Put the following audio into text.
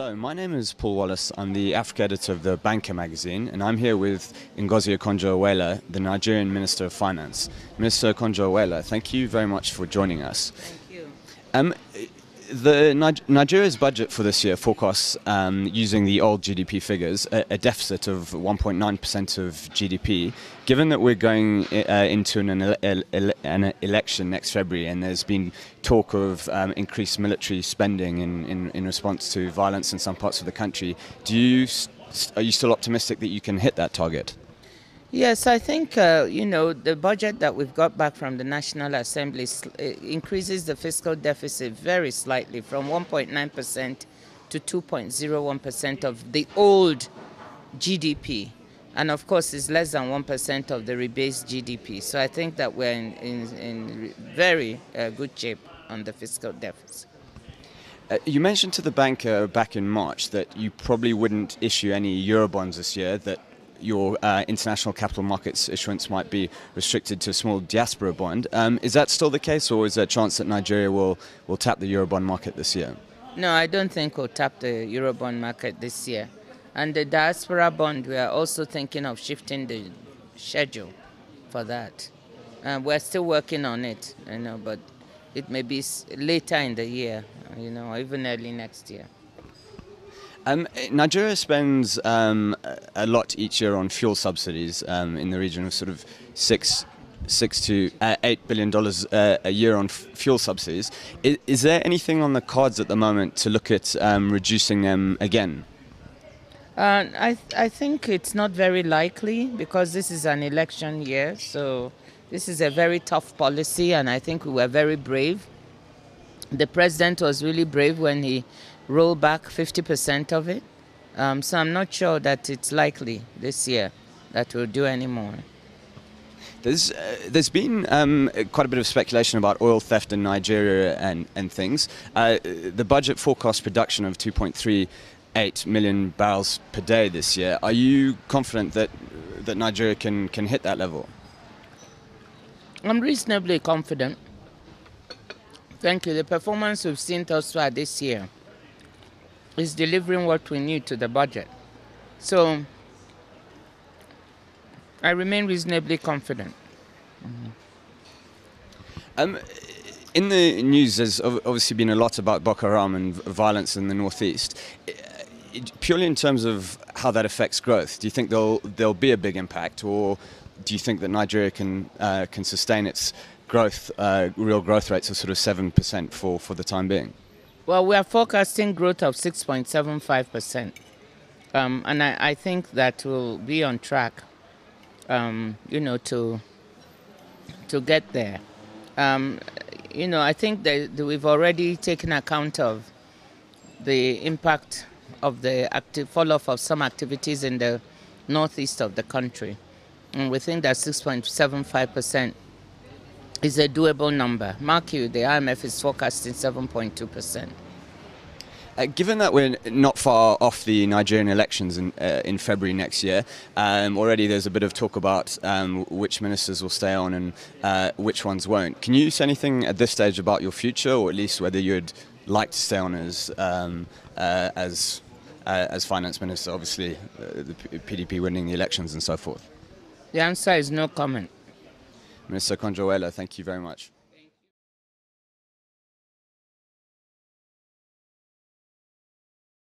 Hello, my name is Paul Wallace. I'm the Africa editor of the Banker magazine, and I'm here with Ngozi Okonjo-Iweala, the Nigerian Minister of Finance. Minister Okonjo-Iweala, thank you very much for joining us. Thank you. Nigeria's budget for this year forecasts, using the old GDP figures, a deficit of 1.9% of GDP. Given that we're going into an election next February, and there's been talk of increased military spending in response to violence in some parts of the country, are you still optimistic that you can hit that target? Yes, I think, the budget that we've got back from the National Assembly increases the fiscal deficit very slightly from 1.9% to 2.01% of the old GDP. And of course, it's less than 1% of the rebased GDP. So I think that we're in very good shape on the fiscal deficit. You mentioned to the banker back in March that you probably wouldn't issue any Eurobonds this year, that your international capital markets issuance might be restricted to a small diaspora bond. Is that still the case, or is there a chance that Nigeria will tap the Eurobond market this year? No, I don't think we'll tap the Eurobond market this year. And the diaspora bond, we are also thinking of shifting the schedule for that. We're still working on it, but it may be later in the year, or even early next year. Nigeria spends a lot each year on fuel subsidies in the region of sort of $6 to $8 billion a year on fuel subsidies. Is there anything on the cards at the moment to look at reducing them again? I think it's not very likely, because this is an election year, so this is a very tough policy, and I think we were very brave. The president was really brave when he rolled back 50% of it, so I'm not sure that it's likely this year that we'll do any more. There's been quite a bit of speculation about oil theft in Nigeria and things. The budget forecasts production of 2.38 million barrels per day this year. Are you confident that Nigeria can hit that level? I'm reasonably confident. Thank you. The performance we've seen thus far this year is delivering what we need to the budget. So I remain reasonably confident. In the news, there's obviously been a lot about Boko Haram and violence in the northeast. Purely in terms of how that affects growth, do you think there'll be a big impact, or do you think that Nigeria can sustain its growth, real growth rates of sort of 7% for the time being? Well, we are forecasting growth of 6.75%, and I think that we'll be on track, to get there. I think that we've already taken account of the impact of the fall-off of some activities in the northeast of the country, and we think that 6.75% is a doable number. Mark you, the IMF is forecasting 7.2%. Given that we're not far off the Nigerian elections in February next year, already there's a bit of talk about which ministers will stay on and which ones won't. Can you say anything at this stage about your future, or at least whether you'd like to stay on as finance minister? Obviously, the PDP winning the elections and so forth. The answer is no comment. Minister Okonjo-Iweala, thank you very much.